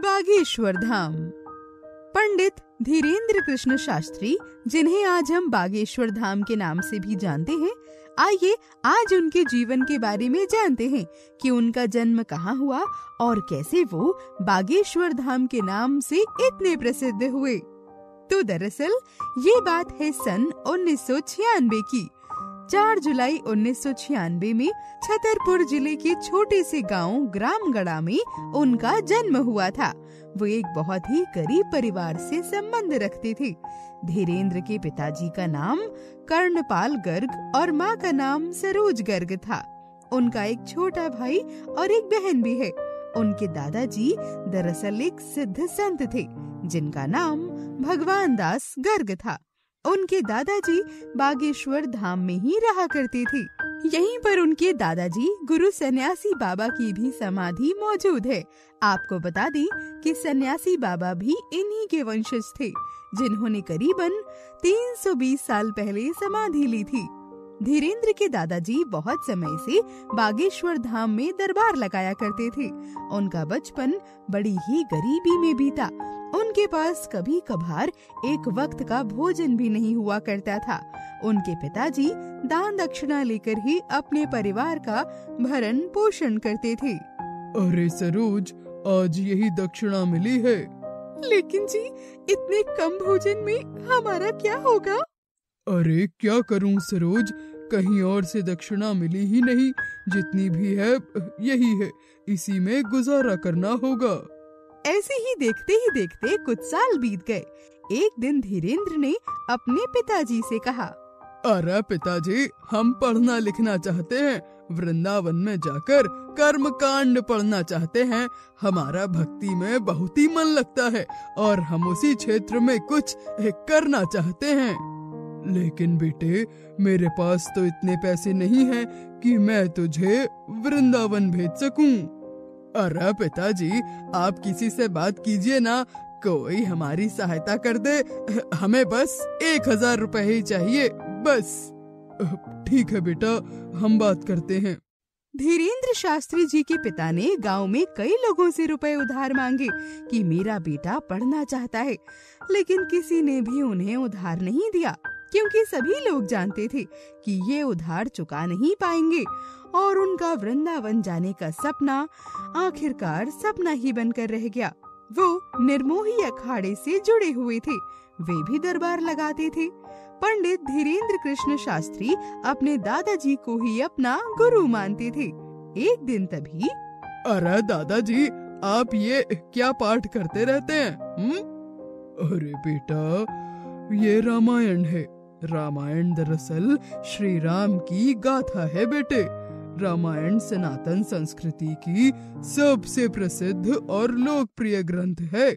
बागेश्वर धाम। पंडित धीरेन्द्र कृष्ण शास्त्री, जिन्हें आज हम बागेश्वर धाम के नाम से भी जानते हैं, आइए आज उनके जीवन के बारे में जानते हैं कि उनका जन्म कहाँ हुआ और कैसे वो बागेश्वर धाम के नाम से इतने प्रसिद्ध हुए। तो दरअसल ये बात है सन 1996 की। 4 जुलाई 1996 में छतरपुर जिले के छोटे से गांव ग्रामगढ़ा में उनका जन्म हुआ था। वो एक बहुत ही गरीब परिवार से संबंध रखते थे। धीरेन्द्र के पिताजी का नाम कर्णपाल गर्ग और माँ का नाम सरोज गर्ग था। उनका एक छोटा भाई और एक बहन भी है। उनके दादाजी दरअसल एक सिद्ध संत थे, जिनका नाम भगवान दास गर्ग था। उनके दादाजी बागेश्वर धाम में ही रहा करते थे। यहीं पर उनके दादाजी गुरु सन्यासी बाबा की भी समाधि मौजूद है। आपको बता दें कि सन्यासी बाबा भी इन्हीं के वंशज थे, जिन्होंने करीबन 320 साल पहले समाधि ली थी। धीरेन्द्र के दादाजी बहुत समय से बागेश्वर धाम में दरबार लगाया करते थे। उनका बचपन बड़ी ही गरीबी में बीता। उनके पास कभी कभार एक वक्त का भोजन भी नहीं हुआ करता था। उनके पिताजी दान दक्षिणा लेकर ही अपने परिवार का भरण पोषण करते थे। अरे सरोज, आज यही दक्षिणा मिली है। लेकिन जी, इतने कम भोजन में हमारा क्या होगा? अरे क्या करूं सरोज, कहीं और से दक्षिणा मिली ही नहीं। जितनी भी है यही है, इसी में गुजारा करना होगा। ऐसे ही देखते कुछ साल बीत गए। एक दिन धीरेन्द्र ने अपने पिताजी से कहा, अरे पिताजी, हम पढ़ना लिखना चाहते हैं, वृंदावन में जाकर कर्म कांड पढ़ना चाहते हैं। हमारा भक्ति में बहुत ही मन लगता है और हम उसी क्षेत्र में कुछ करना चाहते हैं। लेकिन बेटे, मेरे पास तो इतने पैसे नहीं हैं कि मैं तुझे वृंदावन भेज सकूं। अरे पिताजी, आप किसी से बात कीजिए ना, कोई हमारी सहायता कर दे। हमें बस 1000 रुपए ही चाहिए, बस। ठीक है बेटा, हम बात करते हैं। धीरेन्द्र शास्त्री जी के पिता ने गांव में कई लोगों से रुपए उधार मांगे कि मेरा बेटा पढ़ना चाहता है, लेकिन किसी ने भी उन्हें उधार नहीं दिया, क्योंकि सभी लोग जानते थे कि ये उधार चुका नहीं पाएंगे और उनका वृंदावन जाने का सपना आखिरकार सपना ही बनकर रह गया। वो निर्मोही अखाड़े से जुड़े हुए थे, वे भी दरबार लगाते थे। पंडित धीरेन्द्र कृष्ण शास्त्री अपने दादाजी को ही अपना गुरु मानते थे। एक दिन तभी, अरे दादाजी, आप ये क्या पाठ करते रहते हैं? अरे बेटा, ये रामायण है। रामायण दरअसल श्री राम की गाथा है बेटे। रामायण सनातन संस्कृति की सबसे प्रसिद्ध और लोकप्रिय ग्रंथ है।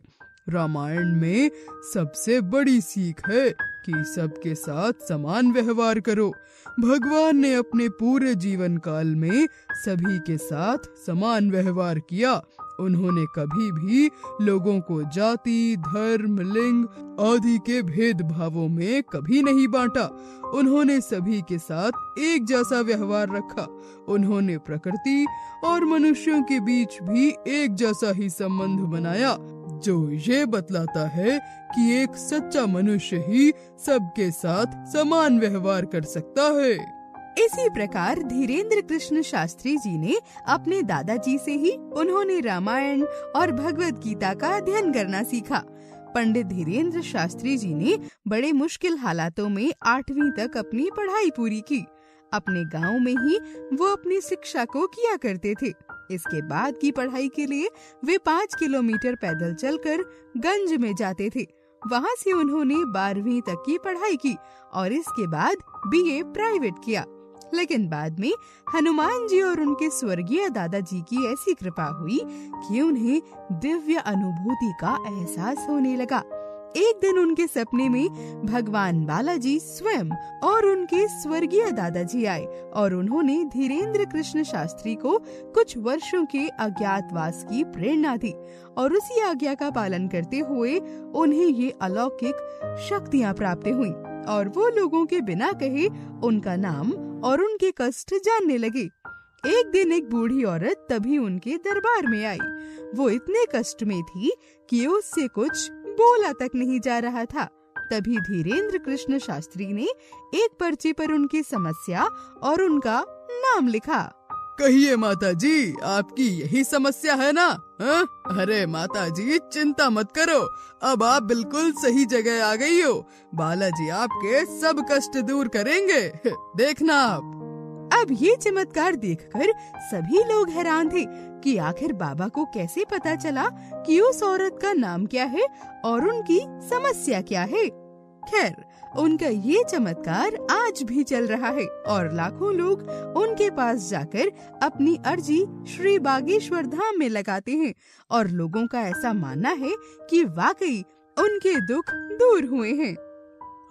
रामायण में सबसे बड़ी सीख है कि सबके साथ समान व्यवहार करो। भगवान ने अपने पूरे जीवन काल में सभी के साथ समान व्यवहार किया। उन्होंने कभी भी लोगों को जाति, धर्म, लिंग आदि के भेदभावों में कभी नहीं बांटा। उन्होंने सभी के साथ एक जैसा व्यवहार रखा। उन्होंने प्रकृति और मनुष्यों के बीच भी एक जैसा ही संबंध बनाया, जो ये बतलाता है कि एक सच्चा मनुष्य ही सबके साथ समान व्यवहार कर सकता है। इसी प्रकार धीरेन्द्र कृष्ण शास्त्री जी ने अपने दादाजी से ही उन्होंने रामायण और भगवत गीता का अध्ययन करना सीखा। पंडित धीरेन्द्र शास्त्री जी ने बड़े मुश्किल हालातों में 8वीं तक अपनी पढ़ाई पूरी की। अपने गांव में ही वो अपनी शिक्षा को किया करते थे। इसके बाद की पढ़ाई के लिए वे 5 किलोमीटर पैदल चलकर गंज में जाते थे। वहाँ से उन्होंने 12वीं तक की पढ़ाई की और इसके बाद BA प्राइवेट किया। लेकिन बाद में हनुमान जी और उनके स्वर्गीय दादाजी की ऐसी कृपा हुई कि उन्हें दिव्य अनुभूति का एहसास होने लगा। एक दिन उनके सपने में भगवान बालाजी स्वयं और उनके स्वर्गीय दादाजी आए और उन्होंने धीरेन्द्र कृष्ण शास्त्री को कुछ वर्षों के अज्ञातवास की प्रेरणा दी और उसी आज्ञा का पालन करते हुए उन्हें ये अलौकिक शक्तियाँ प्राप्त हुई और वो लोगों के बिना कहे उनका नाम और उनके कष्ट जानने लगे। एक दिन एक बूढ़ी औरत तभी उनके दरबार में आई। वो इतने कष्ट में थी कि उससे कुछ बोला तक नहीं जा रहा था। तभी धीरेन्द्र कृष्ण शास्त्री ने एक पर्चे पर उनकी समस्या और उनका नाम लिखा। कहिए माता जी, आपकी यही समस्या है ना? अरे माता जी, चिंता मत करो, अब आप बिल्कुल सही जगह आ गई हो। बालाजी आपके सब कष्ट दूर करेंगे, देखना आप। अब ये चमत्कार देखकर सभी लोग हैरान थे कि आखिर बाबा को कैसे पता चला कि उस औरत का नाम क्या है और उनकी समस्या क्या है। खैर, उनका ये चमत्कार आज भी चल रहा है और लाखों लोग उनके पास जाकर अपनी अर्जी श्री बागेश्वर धाम में लगाते हैं और लोगों का ऐसा मानना है कि वाकई उनके दुख दूर हुए हैं।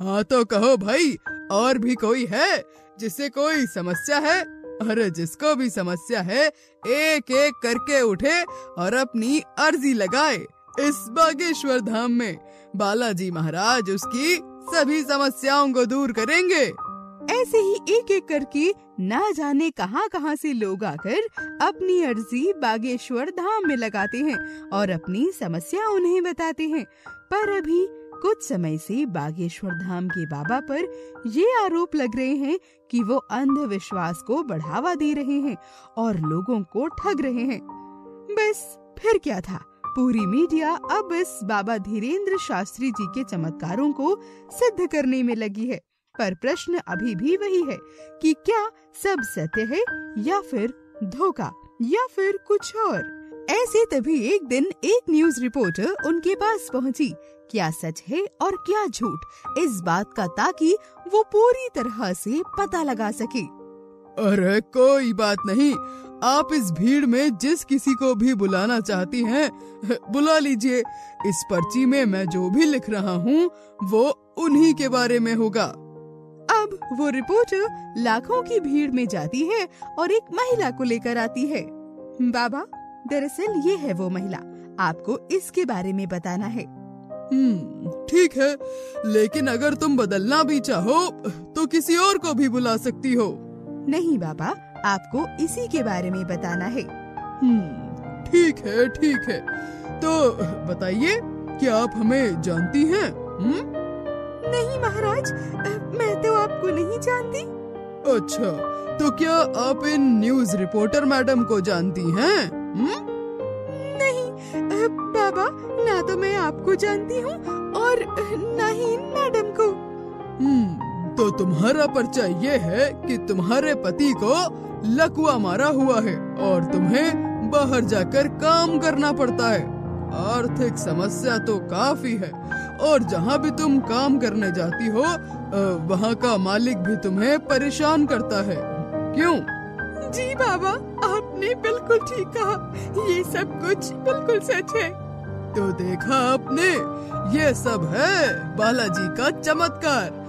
हाँ तो कहो भाई, और भी कोई है जिसे कोई समस्या है? अरे जिसको भी समस्या है, एक एक करके उठे और अपनी अर्जी लगाए। इस बागेश्वर धाम में बालाजी महाराज उसकी सभी समस्याओं को दूर करेंगे। ऐसे ही एक एक करके ना जाने कहां से लोग आकर अपनी अर्जी बागेश्वर धाम में लगाते हैं और अपनी समस्या उन्हें बताते हैं। पर अभी कुछ समय से बागेश्वर धाम के बाबा पर ये आरोप लग रहे हैं कि वो अंधविश्वास को बढ़ावा दे रहे हैं और लोगों को ठग रहे हैं। बस फिर क्या था, पूरी मीडिया अब इस बाबा धीरेन्द्र शास्त्री जी के चमत्कारों को सिद्ध करने में लगी है। पर प्रश्न अभी भी वही है कि क्या सब सत्य है या फिर धोखा या फिर कुछ और। ऐसे तभी एक दिन एक न्यूज रिपोर्टर उनके पास पहुंची। क्या सच है और क्या झूठ, इस बात का, ताकि वो पूरी तरह से पता लगा सके। अरे कोई बात नहीं, आप इस भीड़ में जिस किसी को भी बुलाना चाहती हैं, बुला लीजिए। इस पर्ची में मैं जो भी लिख रहा हूँ वो उन्हीं के बारे में होगा। अब वो रिपोर्टर लाखों की भीड़ में जाती है और एक महिला को लेकर आती है। बाबा, दरअसल ये है वो महिला, आपको इसके बारे में बताना है। ठीक है, लेकिन अगर तुम बदलना भी चाहो तो किसी और को भी बुला सकती हो। नहीं बाबा, आपको इसी के बारे में बताना है। ठीक है, तो बताइए, क्या आप हमें जानती हैं? नहीं महाराज, मैं तो आपको नहीं जानती। अच्छा, तो क्या आप इन न्यूज रिपोर्टर मैडम को जानती हैं? नहीं बाबा, ना तो मैं आपको जानती हूँ और ना ही मैडम को। तो तुम्हारा पर्चा ये है कि तुम्हारे पति को लकवा मारा हुआ है और तुम्हें बाहर जाकर काम करना पड़ता है। आर्थिक समस्या तो काफी है और जहाँ भी तुम काम करने जाती हो वहाँ का मालिक भी तुम्हें परेशान करता है। क्यों? जी बाबा, आपने बिल्कुल ठीक कहा, ये सब कुछ बिल्कुल सच है। तो देखा आपने, ये सब है बालाजी का चमत्कार।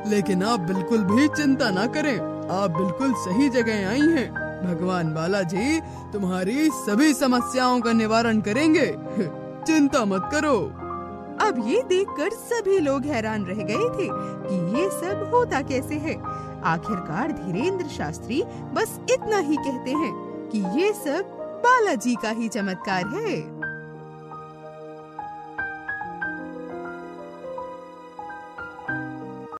लेकिन आप बिल्कुल भी चिंता ना करें, आप बिल्कुल सही जगह आई हैं। भगवान बालाजी तुम्हारी सभी समस्याओं का निवारण करेंगे, चिंता मत करो। अब ये देखकर सभी लोग हैरान रह गए थे कि ये सब होता कैसे है। आखिरकार धीरेन्द्र शास्त्री बस इतना ही कहते हैं कि ये सब बालाजी का ही चमत्कार है।